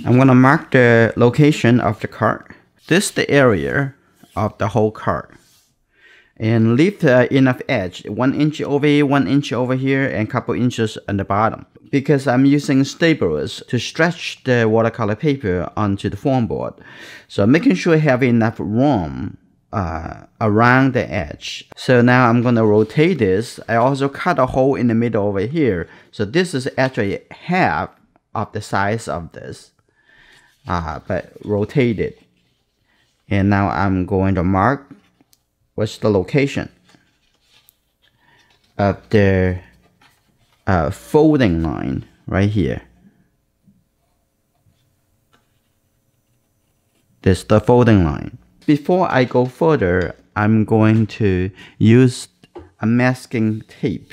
I'm gonna mark the location of the card. This is the area of the whole card. And leave enough edge, 1 inch over here, 1 inch over here, and a couple inches on the bottom. Because I'm using staplers to stretch the watercolor paper onto the foam board. So making sure I have enough room around the edge. So now I'm gonna rotate this. I also cut a hole in the middle over here. So this is actually half of the size of this, but rotate it. And now I'm going to mark what's the location of the folding line right here. This is the folding line. Before I go further, I'm going to use a masking tape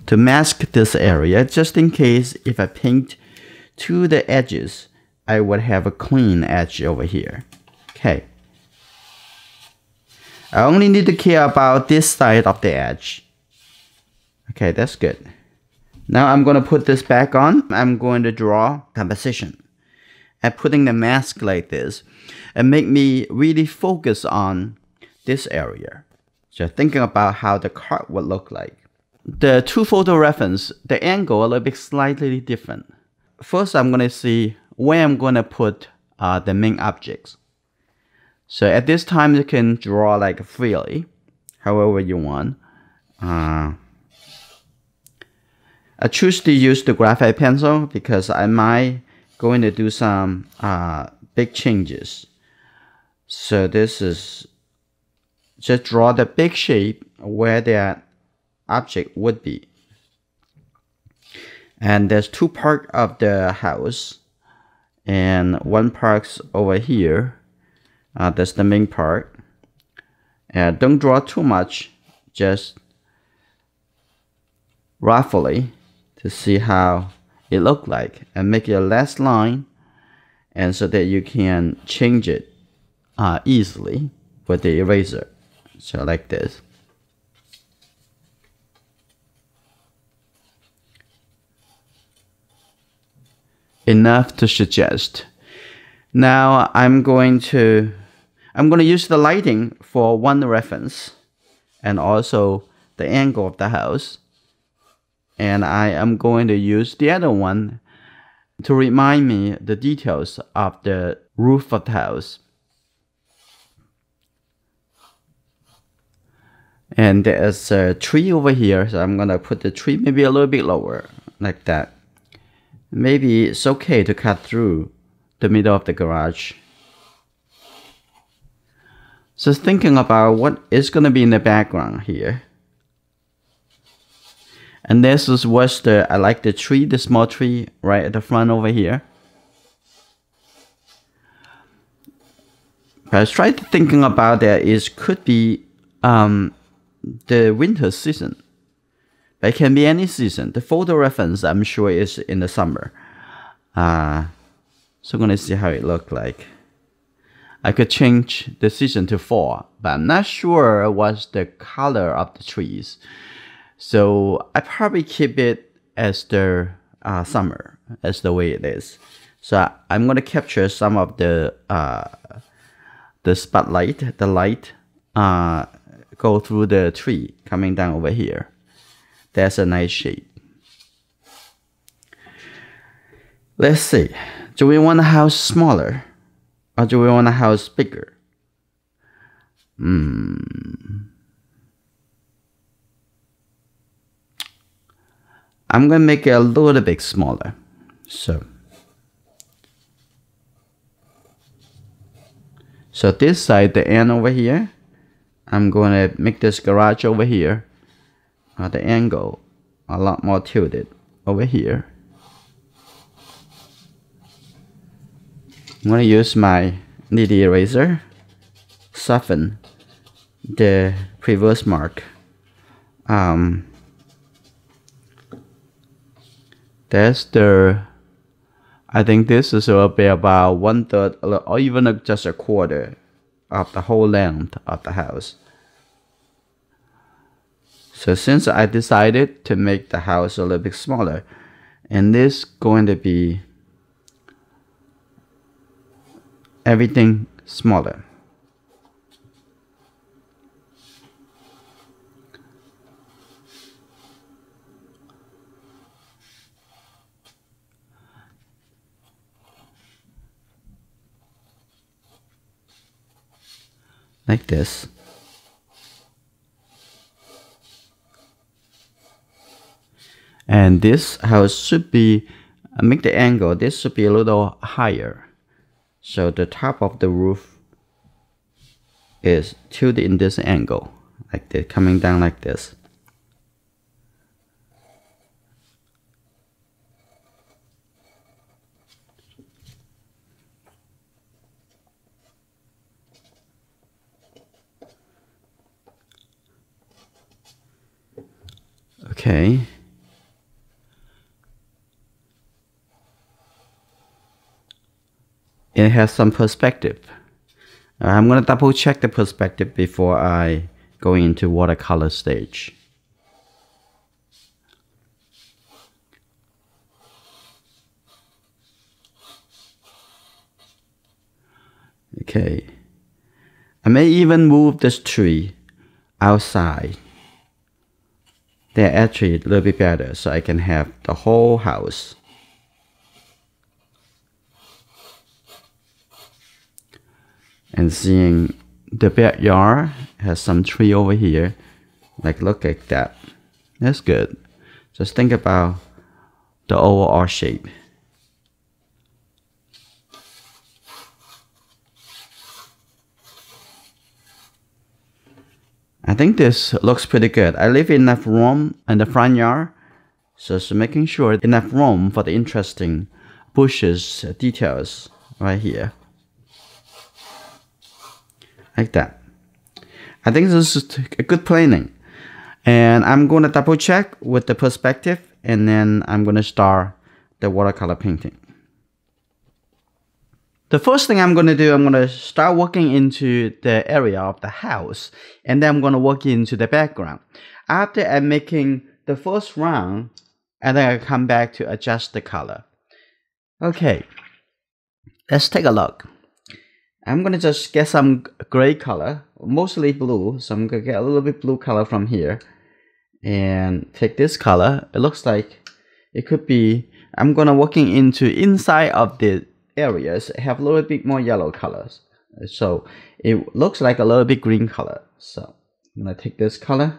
to mask this area, just in case if I paint to the edges, I would have a clean edge over here. Okay. I only need to care about this side of the edge. Okay, that's good. Now I'm going to put this back on. I'm going to draw composition. And putting the mask like this and make me really focus on this area. So thinking about how the card would look like. The two photo reference, the angle a little bit slightly different. First, I'm going to see where I'm going to put the main objects. So at this time, you can draw like freely, however you want. I choose to use the graphite pencil because I might going to do some big changes. So this is just draw the big shape where that object would be. And there's two parts of the house and one part's over here. That's the main part. And don't draw too much, just roughly to see how it look like, and make it a less line, and so that you can change it easily with the eraser. So like this. Enough to suggest. Now I'm going to use the lighting for one reference and also the angle of the house. And I am going to use the other one to remind me the details of the roof of the house. And there's a tree over here, so I'm going to put the tree maybe a little bit lower, like that. Maybe it's okay to cut through the middle of the garage. So thinking about what is going to be in the background here. And this is what's I like the tree, the small tree right at the front over here. But I tried thinking about that could be the winter season. But it can be any season. The photo reference, I'm sure, is in the summer. So I'm going to see how it looks like. I could change the season to fall, but I'm not sure what's the color of the trees. So I probably keep it as the summer, as the way it is. So I'm going to capture some of the spotlight, the light go through the tree coming down over here. That's a nice shape. Let's see. Do we want a house smaller or do we want a house bigger? I'm going to make it a little bit smaller. So this side, the end over here, I'm going to make this garage over here, the angle a lot more tilted over here. I'm going to use my nitty eraser, soften the previous mark. That's I think this is will be about 1/3 or even just a quarter of the whole length of the house. So since I decided to make the house a little bit smaller, and this going to be everything smaller. Like this. And this house should be, make the angle, this should be a little higher. So the top of the roof is tilted in this angle, like this, coming down like this. Okay. It has some perspective. I'm going to double check the perspective before I go into watercolor stage. Okay. I may even move this tree outside. They're actually a little bit better, so I can have the whole house. And seeing the backyard has some tree over here, like look at that. That's good. Just think about the overall shape. I think this looks pretty good. I leave enough room in the front yard, so it's making sure enough room for the interesting bushes details right here. Like that. I think this is a good planning. And I'm going to double check with the perspective, and then I'm going to start the watercolor painting. The first thing I'm going to do, I'm going to start working into the area of the house, and then I'm going to work into the background. After I'm making the first round, and then I come back to adjust the color. Okay, let's take a look. I'm going to just get some gray color, mostly blue, so I'm going to get a little bit blue color from here. And take this color. It looks like it could be, I'm going to working into inside of the areas have a little bit more yellow colors, so it looks like a little bit green color. So I'm gonna take this color.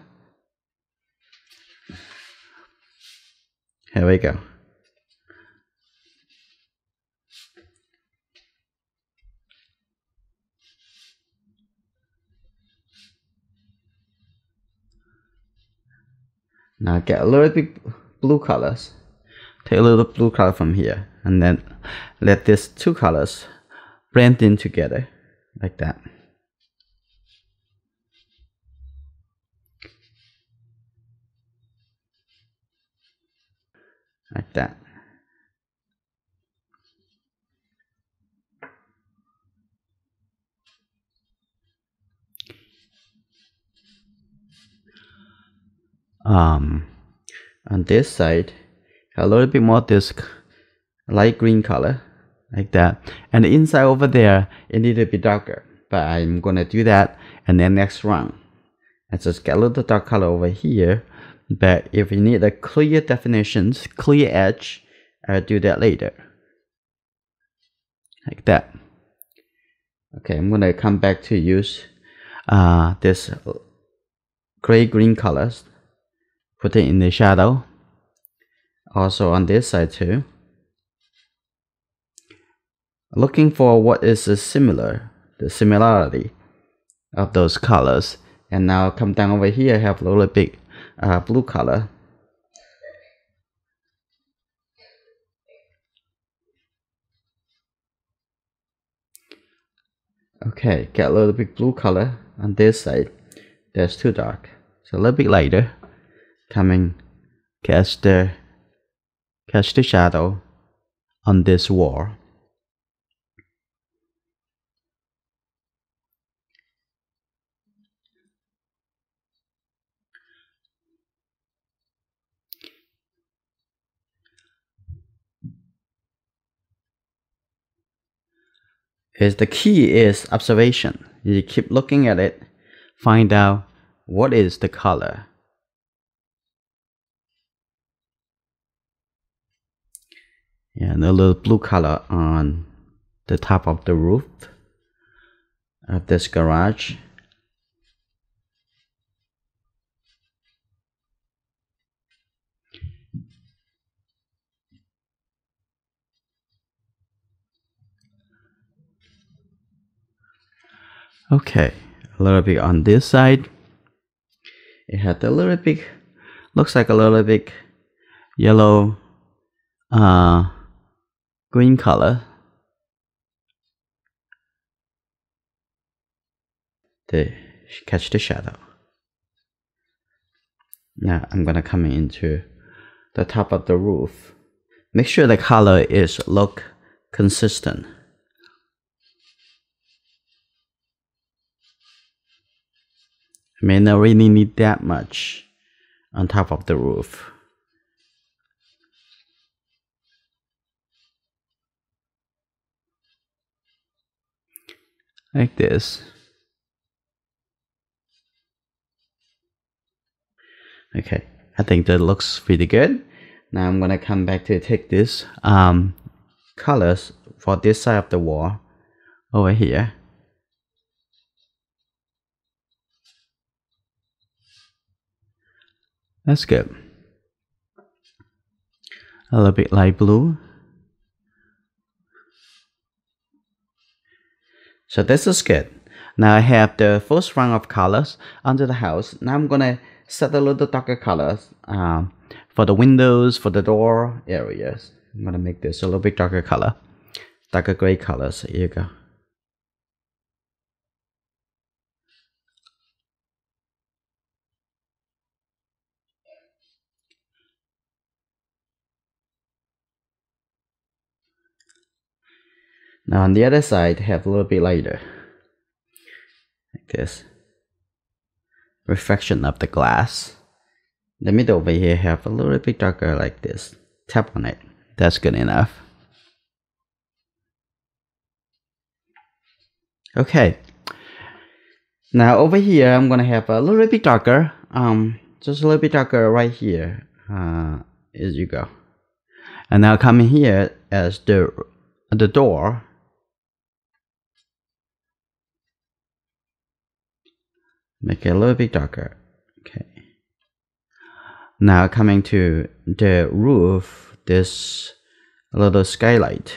Here we go. Now get a little bit blue colors. Take a little blue color from here, and then let these two colors blend in together like that. Like that. On this side, a little bit more this light green color, like that. And the inside over there, it needs to be darker, but I'm gonna do that and then next round. I just get a little dark color over here, but if you need a clear definitions, clear edge, I'll do that later. Like that. Okay, I'm gonna come back to use this gray green colors, put it in the shadow. Also on this side too. Looking for what is the similarity of those colors. And now come down over here, I have a little bit blue color. Okay, get a little bit blue color on this side. That's too dark. So a little bit lighter. Coming, catch the shadow on this wall. is the key is observation. You keep looking at it, find out what is the color. And a little blue color on the top of the roof of this garage. Okay, a little bit on this side. It had a little bit, looks like a little bit yellow, green color. To catch the shadow. Now I'm gonna come into the top of the roof. Make sure the color look consistent. May not really need that much on top of the roof. Like this. Okay, I think that looks pretty good. Now I'm gonna come back to take this colors for this side of the wall over here. That's good. A little bit light blue. So this is good. Now I have the first round of colors under the house. Now I'm gonna set a little darker colors for the windows, for the door areas. I'm gonna make this a little bit darker color, darker gray colors. Here you go. Now on the other side, have a little bit lighter, like this. Reflection of the glass. The middle over here have a little bit darker, like this. Tap on it. That's good enough. Okay. Now over here, I'm gonna have a little bit darker. Just a little bit darker right here. As you go. And now come in here as the door. Make it a little bit darker. Okay. Now coming to the roof, this little skylight.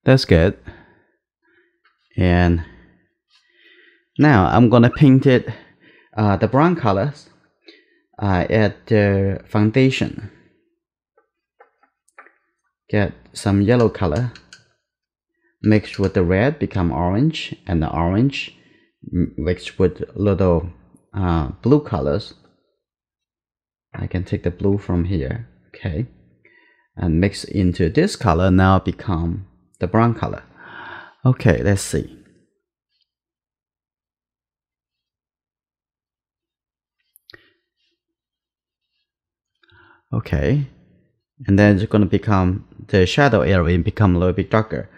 That's good. And now I'm gonna paint it the brown colors at the foundation. Get some yellow color, mix with the red, become orange, and the orange mixed with little blue colors. I can take the blue from here, okay, and mix into this color, now become the brown color. Okay, let's see. Okay, and then it's going to become the shadow area become a little bit darker,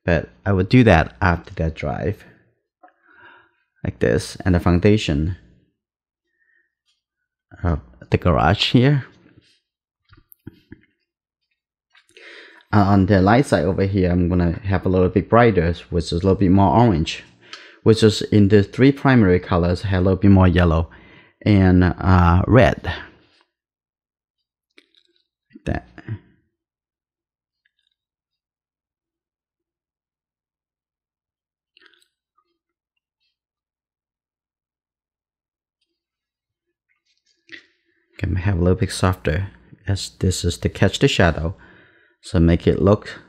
but I will do that after that drive, like this. And the foundation of the garage here. On the light side over here, I'm gonna have a little bit brighter, which is a little bit more orange, which is in the three primary colors, have a little bit more yellow and red, like that. Can have a little bit softer, as this is to catch the shadow, so make it look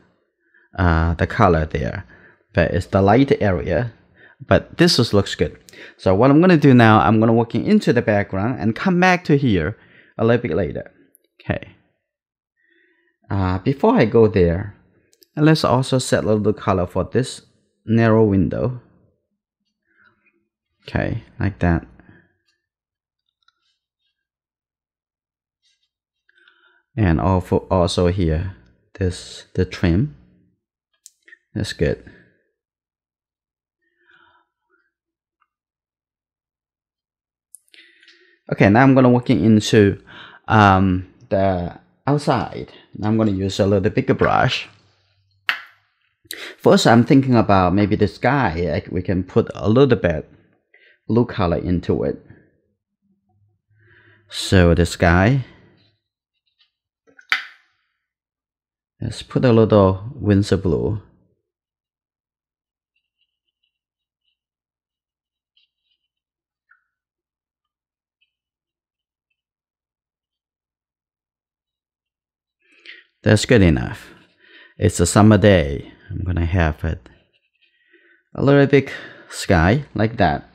the color there, but it's the light area, but this looks good. So what I'm gonna do now, I'm gonna work into the background and come back to here a little bit later. Okay, before I go there, let's also set a little color for this narrow window. Okay, like that. And also here, the trim. That's good. Okay, now I'm gonna working into the outside. Now I'm gonna use a little bigger brush. First, I'm thinking about maybe the sky. Like we can put a little bit blue color into it. So the sky. Let's put a little Windsor blue. That's good enough. It's a summer day. I'm gonna have it a little bit sky like that.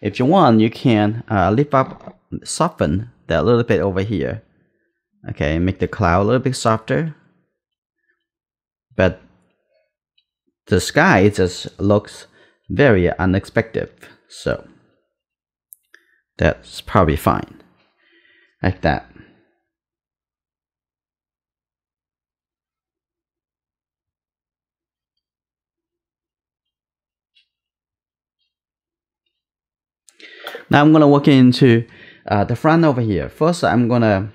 If you want, you can lift up, soften that a little bit over here. Okay, make the cloud a little bit softer. But the sky just looks very unexpected, so that's probably fine. Like that. Now I'm gonna work into the front over here. First, I'm gonna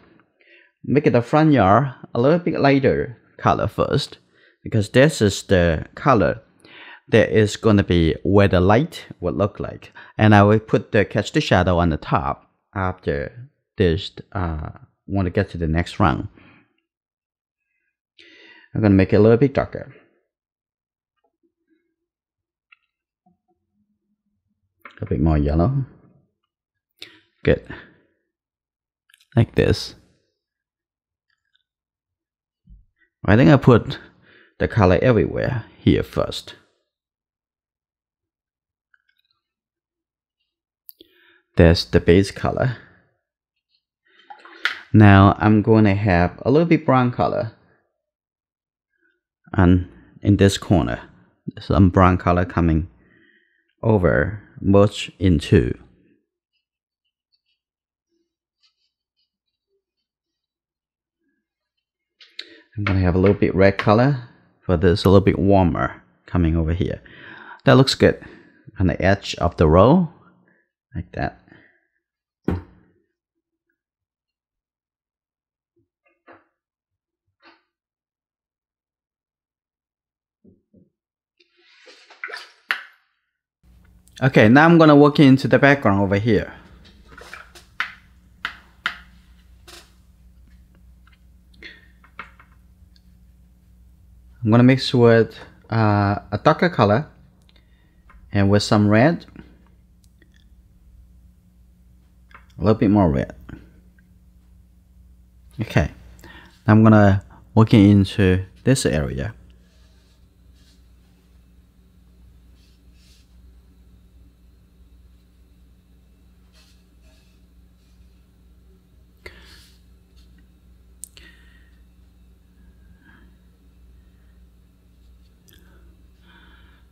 make the front yard a little bit lighter color first, because this is the color that is gonna be where the light would look like. And I will put the catch the shadow on the top after this. Want to get to the next round. I'm gonna make it a little bit darker. A bit more yellow. Good. Like this. I think I put the color everywhere here first. There's the base color. Now I'm going to have a little bit brown color. And in this corner, some brown color coming over, merge into. I'm gonna have a little bit red color for this, a little bit warmer coming over here. That looks good on the edge of the row, like that. Okay, now I'm gonna work into the background over here. I'm gonna mix with a darker color and with some red, a little bit more red. Okay, now I'm gonna work into this area.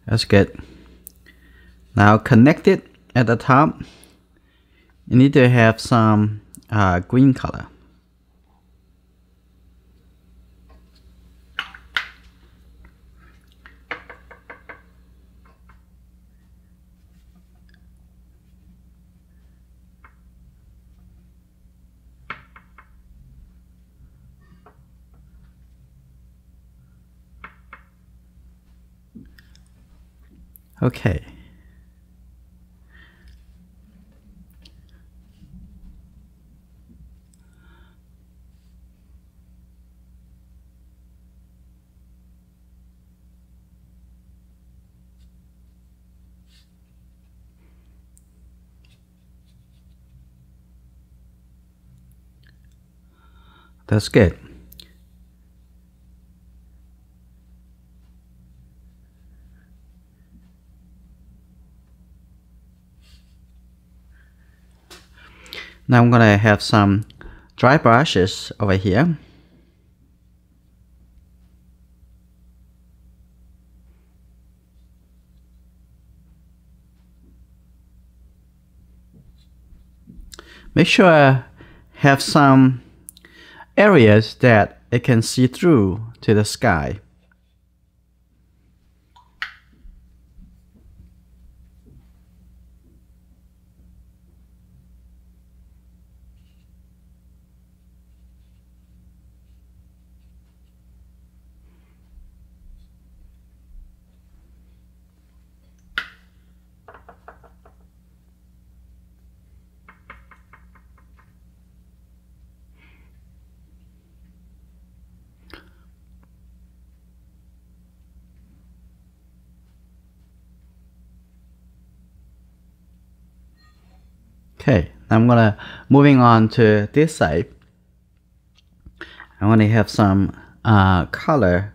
That's good. Now connect it at the top. You need to have some green color. Okay. That's good. Now I'm gonna have some dry brushes over here. Make sure I have some areas that it can see through to the sky. Okay, I'm gonna moving on to this side. I want to have some color.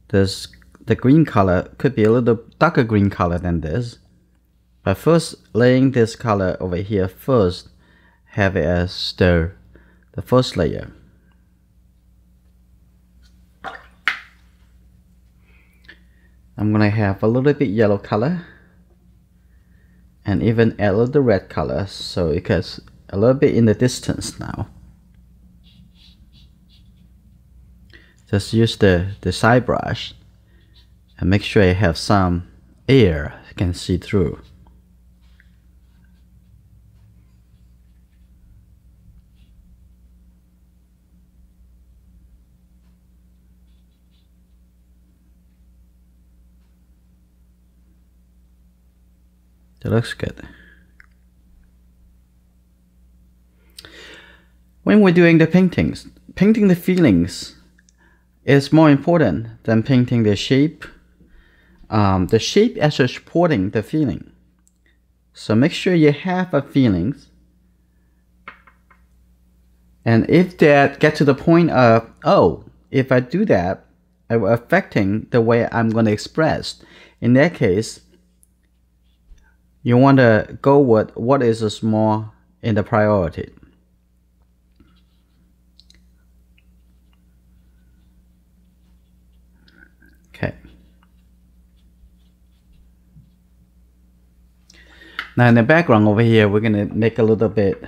The green color could be a little darker green color than this, but first laying this color over here first, have it as the first layer. I'm gonna have a little bit yellow color and even add a little red color, so it gets a little bit in the distance now. Just use the side brush and make sure you have some air you can see through. That looks good. When we're doing the paintings, painting the feelings is more important than painting the shape. The shape is supporting the feeling. So make sure you have a feelings. And if that get to the point of, oh, if I do that, it will affecting the way I'm going to express. In that case, you want to go with what is more in the priority. Okay. Now in the background over here, we're gonna make a little bit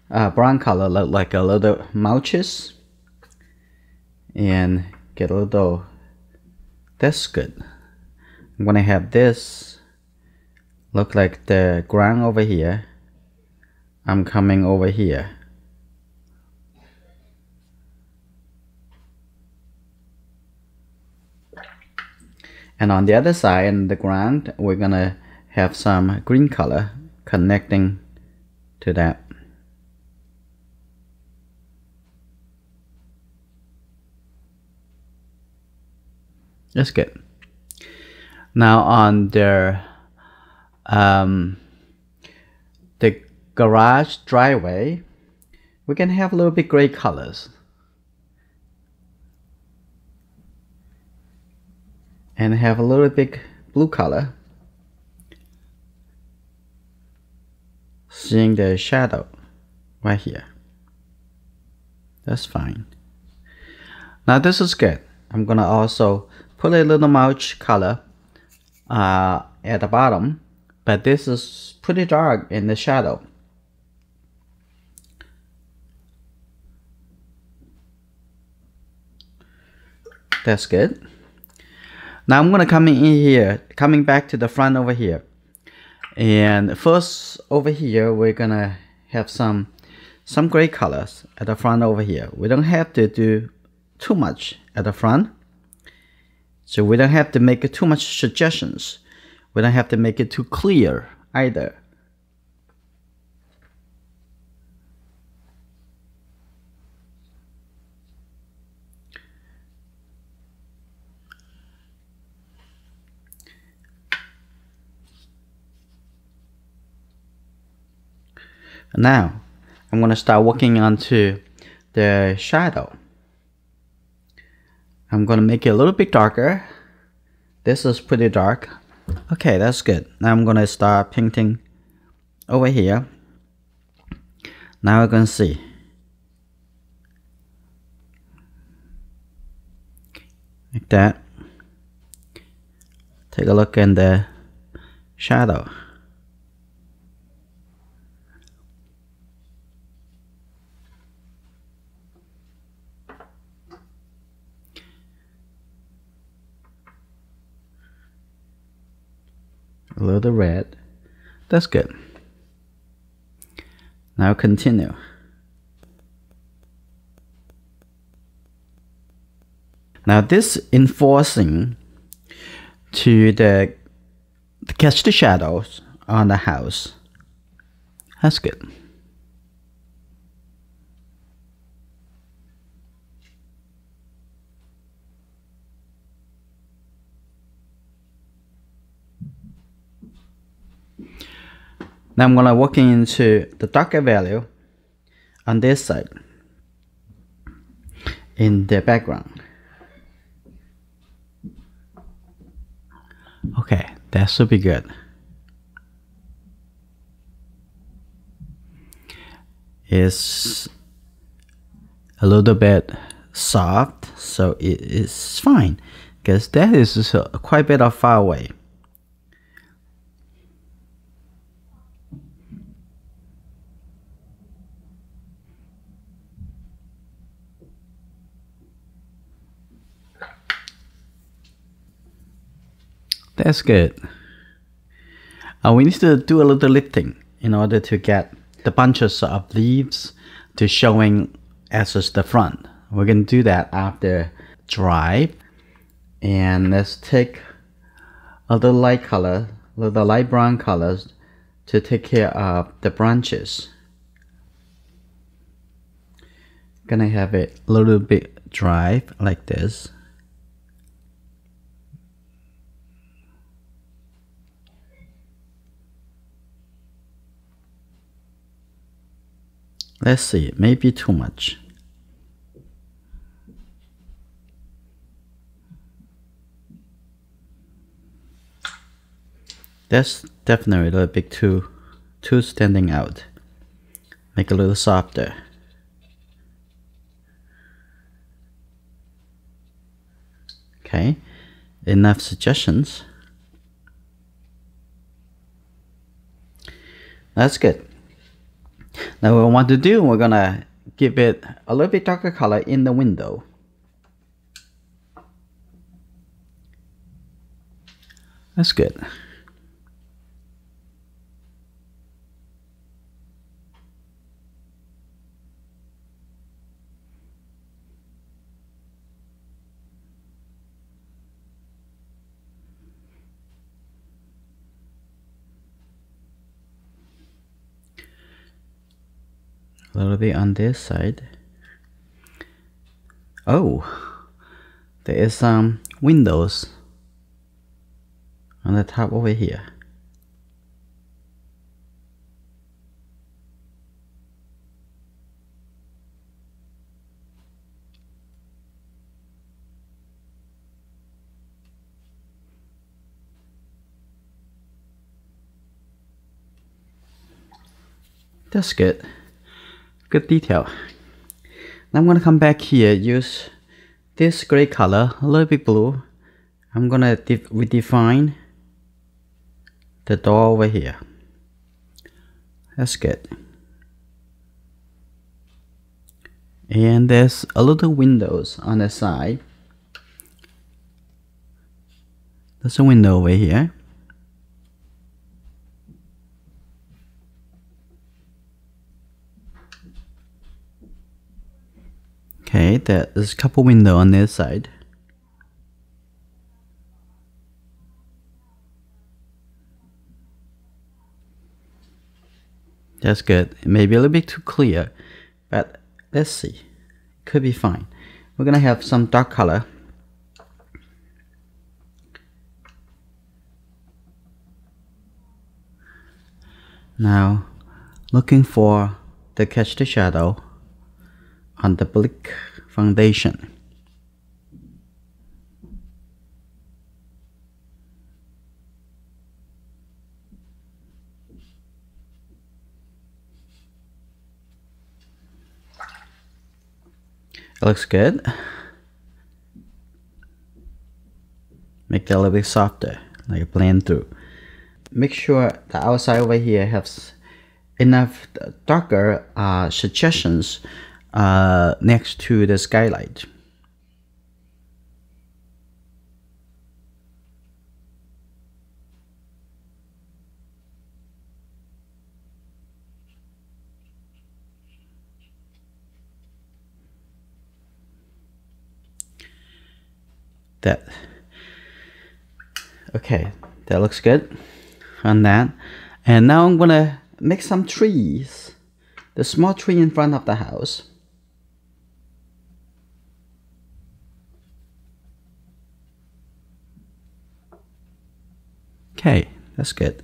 brown color, like a little mouches, and get a little. That's good. I'm gonna have this look like the ground over here. I'm coming over here. And on the other side, in the ground, we're gonna have some green color connecting to that. That's good. Now on the garage driveway, we can have a little bit gray colors. And have a little bit blue color. Seeing the shadow right here. That's fine. Now this is good. I'm gonna also put a little mulch color at the bottom, but this is pretty dark in the shadow. That's good. Now I'm gonna come in here, coming back to the front over here. And first over here, we're gonna have some gray colors at the front over here. We don't have to do too much at the front. So we don't have to make it too much suggestions. We don't have to make it too clear either. Now, I'm going to start working onto the shadow. I'm going to make it a little bit darker. This is pretty dark. Okay, that's good. Now I'm going to start painting over here. Now we're going to see. Like that. Take a look in the shadow. A little red. That's good. Now continue. Now this enforcing to catch the shadows on the house. That's good. Now I'm gonna work into the darker value on this side in the background. Okay, that should be good. It's a little bit soft, so it is fine because that is quite a bit of far away. That's good. We need to do a little lifting in order to get the bunches of leaves to showing as the front. We're going to do that after dry. And let's take a little light color, a little light brown colors to take care of the branches. Gonna have it a little bit dry like this. Let's see, maybe too much. That's definitely a little bit too standing out. Make it a little softer. Okay, enough suggestions. That's good. Now what we want to do, we're gonna give it a little bit darker color in the window. That's good. A little bit on this side. Oh, there is some windows on the top over here. That's good. Good detail. Now I'm gonna come back here, use this gray color, a little bit blue. I'm gonna redefine the door over here. That's good. And there's a little windows on the side. There's a window over here. Okay, there's a couple windows on this side. That's good. It may be a little bit too clear, but let's see. Could be fine. We're gonna have some dark color. Now, looking for the catch the shadow on the brick foundation. It looks good. Make that a little bit softer, like blend through. Make sure the outside over here has enough darker suggestions next to the skylight. that. Okay, that looks good on that. And now I'm gonna make some trees. The small tree in front of the house. Okay, that's good.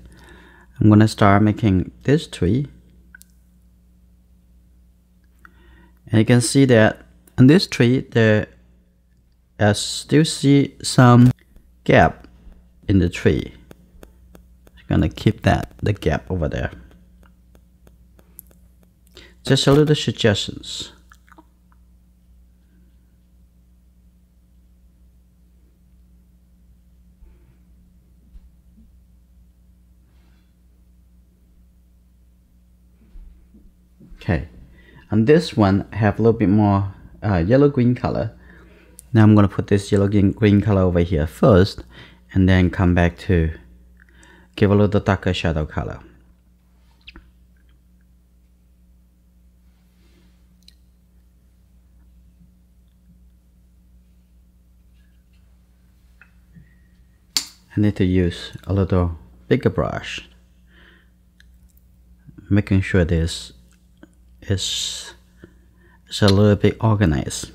I'm gonna start making this tree. And you can see that on this tree, I still see some gap in the tree. I'm gonna keep the gap over there. Just a little suggestions. Okay, and this one I have a little bit more yellow-green color. Now I'm gonna put this yellow-green color over here first, and then come back to give a little darker shadow color. I need to use a little bigger brush, making sure this is a little bit organized.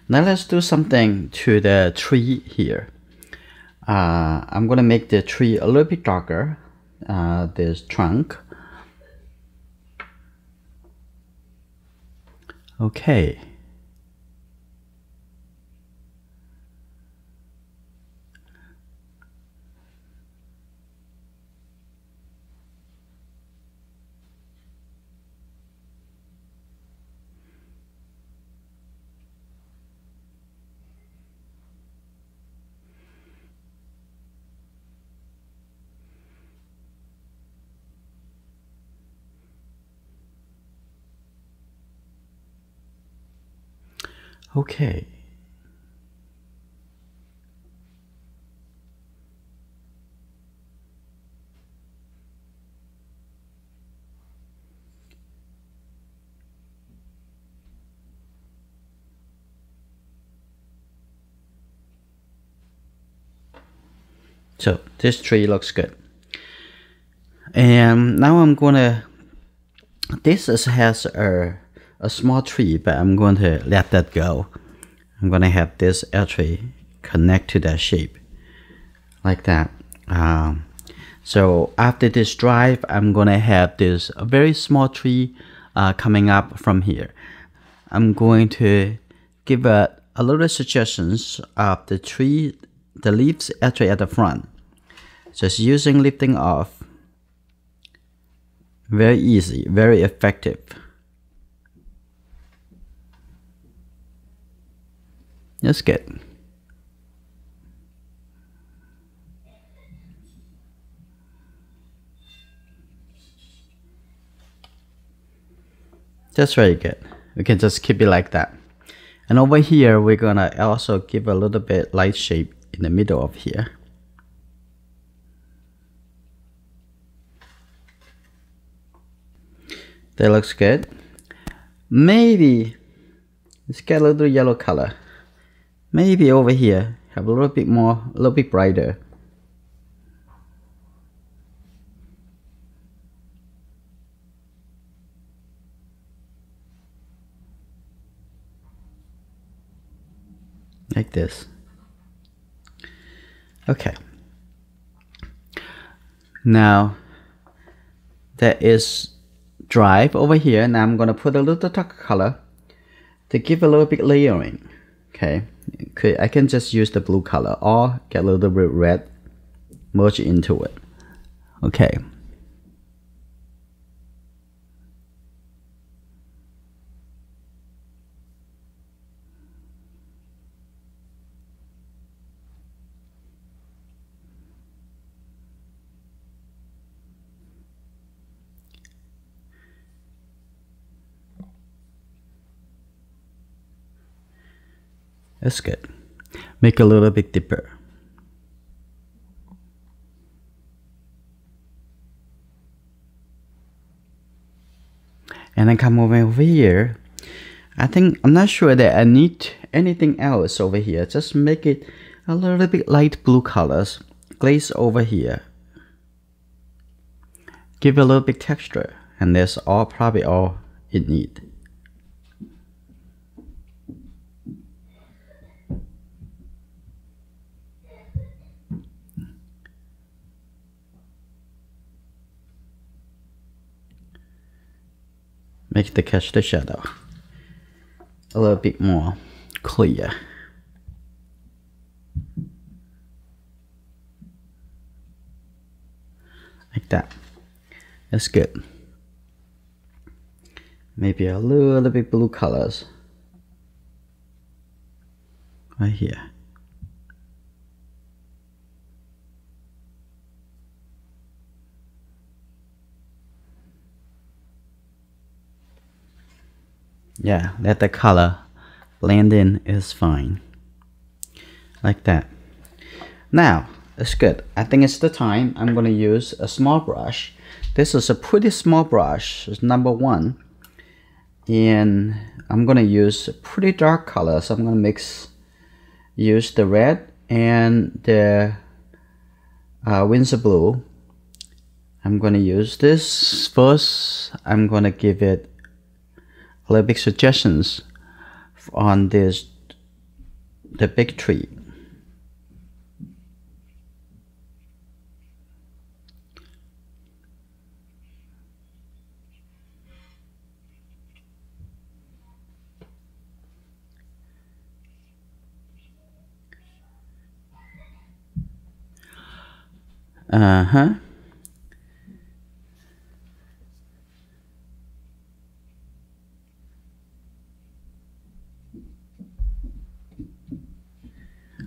Now let's do something to the tree here. I'm gonna make the tree a little bit darker, this trunk. Okay. Okay. So this tree looks good. And now I'm gonna, has a small tree, but I'm going to let that go. I'm gonna have this L tree connect to that shape like that. So after this drive, I'm gonna have this very small tree coming up from here. I'm going to give a little suggestions of the tree, the leaves actually at the front. Just using lifting off. Very easy, very effective. That's good. That's very good. We can just keep it like that. And over here, we're gonna also give a little bit light shape in the middle of here. That looks good. Maybe let's get a little yellow color. Maybe over here, have a little bit more, a little bit brighter. Like this. Okay. Now that is drive over here. Now I'm gonna put a little darker color to give a little bit layering. Okay, I can just use the blue color or get a little bit red, merge into it. Okay. That's good. Make a little bit deeper. And then come over here. I'm not sure that I need anything else over here. Just make it a little bit light blue colors. Glaze over here. Give it a little bit texture. And that's probably all it needs. Make the shadow a little bit more clear. Like that. That's good. Maybe a little bit blue colors right here. Yeah, let the color blend in is fine. Like that. Now, it's good. I think it's the time I'm going to use a small brush. This is a pretty small brush. It's number 1. And I'm going to use pretty dark colors. I'm going to use the red and the Winsor blue. I'm going to use this first. I'm going to give it a little bit suggestions on the big tree.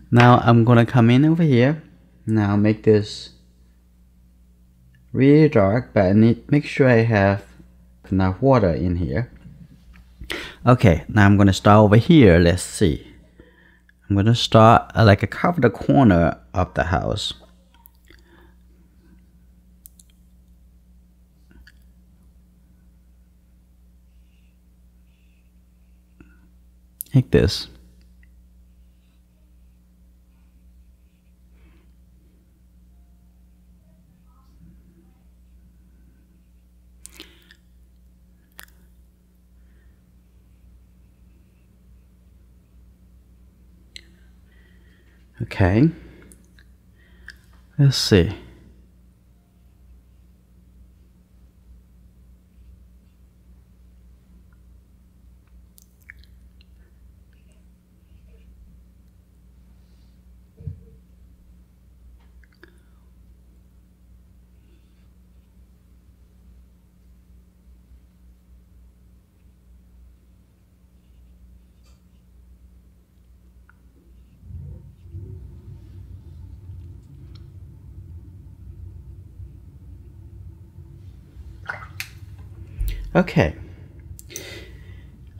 Now I'm gonna come in over here. Now make this really dark, but I make sure I have enough water in here. Okay, now I'm gonna start over here. Let's see. I'm gonna start like cover the corner of the house. Like this. Okay, let's see. Okay,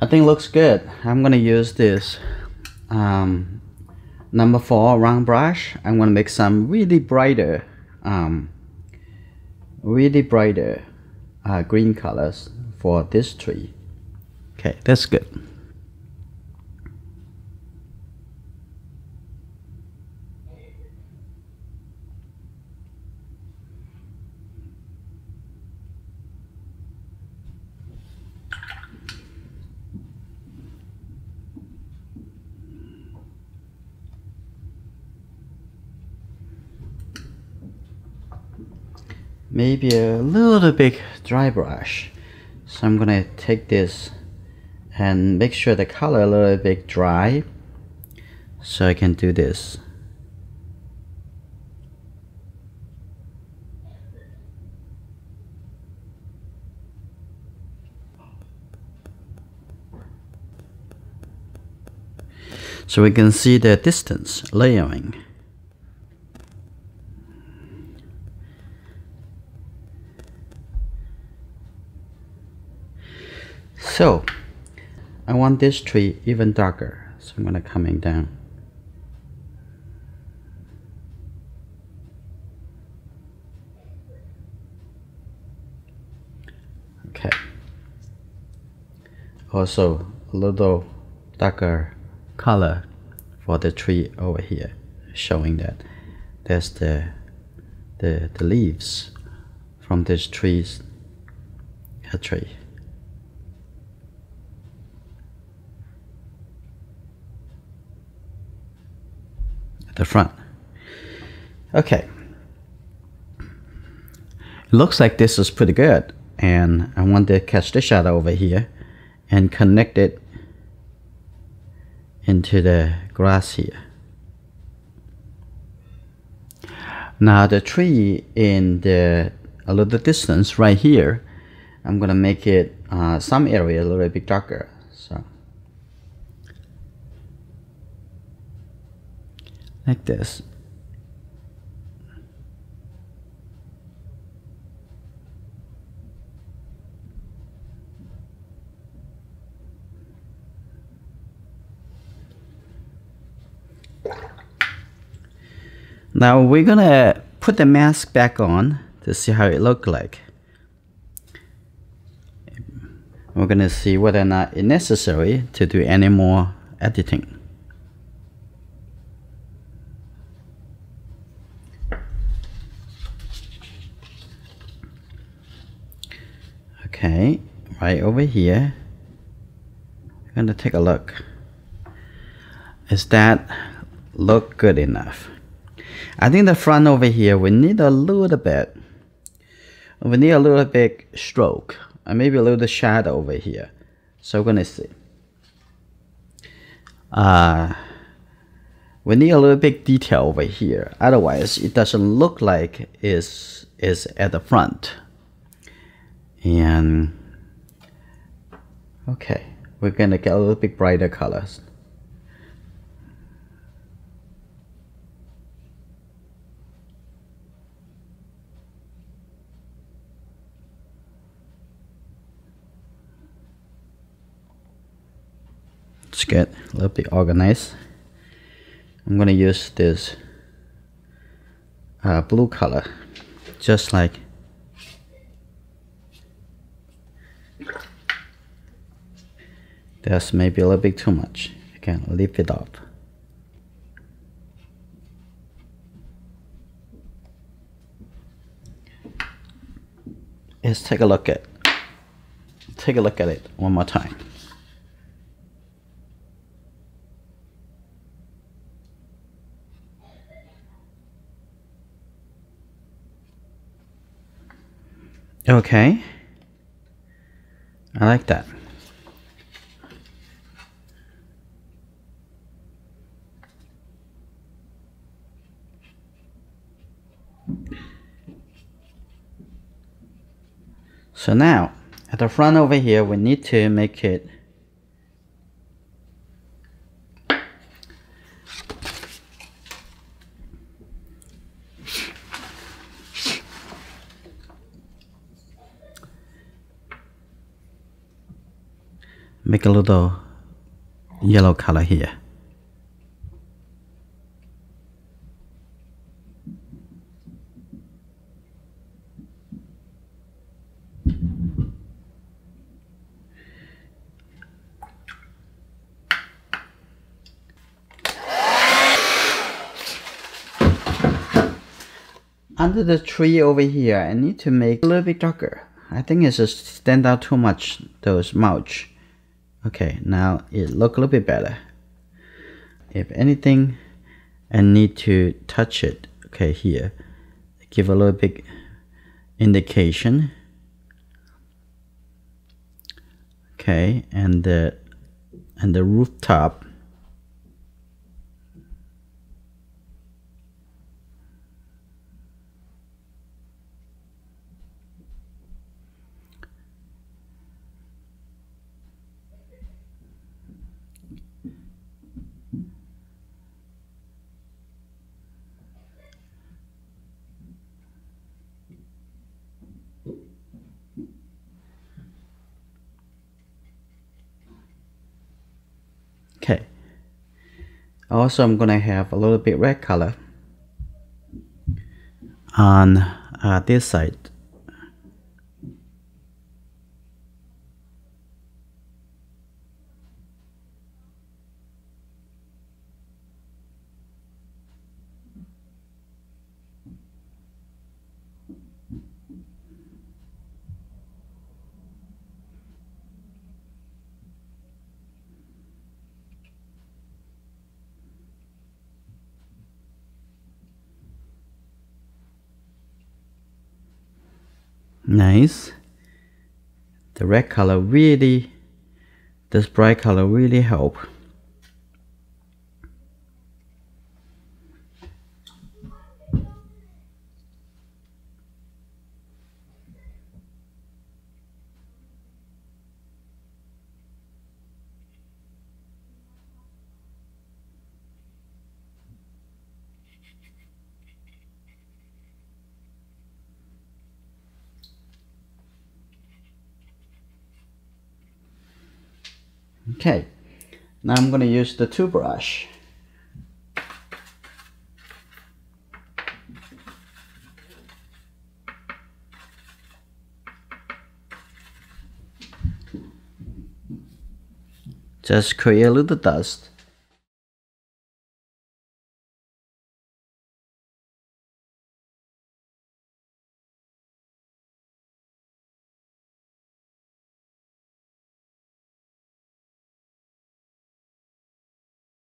I think it looks good. I'm gonna use this number 4 round brush. I'm gonna make some really brighter green colors for this tree. Okay, that's good. Maybe a little bit dry brush. So I'm gonna take this and make sure the color a little bit dry so I can do this. So we can see the distance layering. So I want this tree even darker, so I'm gonna coming down. Okay. also a little darker color for the tree over here, showing that there's the leaves from this tree at the front. Okay, it looks like this is pretty good, and I want to catch the shadow over here and connect it into the grass here. Now the tree in a little distance right here, I'm gonna make it some area a little bit darker. So like this. Now we're gonna put the mask back on to see how it looks like. We're gonna see whether or not it's necessary to do any more editing. Okay, right over here, I'm gonna take a look. Is that look good enough? I think the front over here, we need a little bit. We need a little bit stroke, and maybe a little shadow over here. So we're gonna see. We need a little bit detail over here. Otherwise, it doesn't look like it's at the front. And okay, we're gonna get a little bit brighter colors. Let's get a little bit organized. I'm gonna use this blue color, just like there's maybe a little bit too much. I can lift it up. Let's take a look at it one more time. Okay, I like that. So now, at the front over here, we need to make it make a little yellow color here. Under the tree over here, I need to make a little bit darker. I think it's just stand out too much, those mulch. Okay, now it look a little bit better. If anything, I need to touch it. Okay, here, give a little bit indication. Okay, and the rooftop. Okay. Also, I'm gonna have a little bit red color on this side. Nice. The red color really, this bright color really help. Okay, now I'm going to use the two brush. Just create a little dust.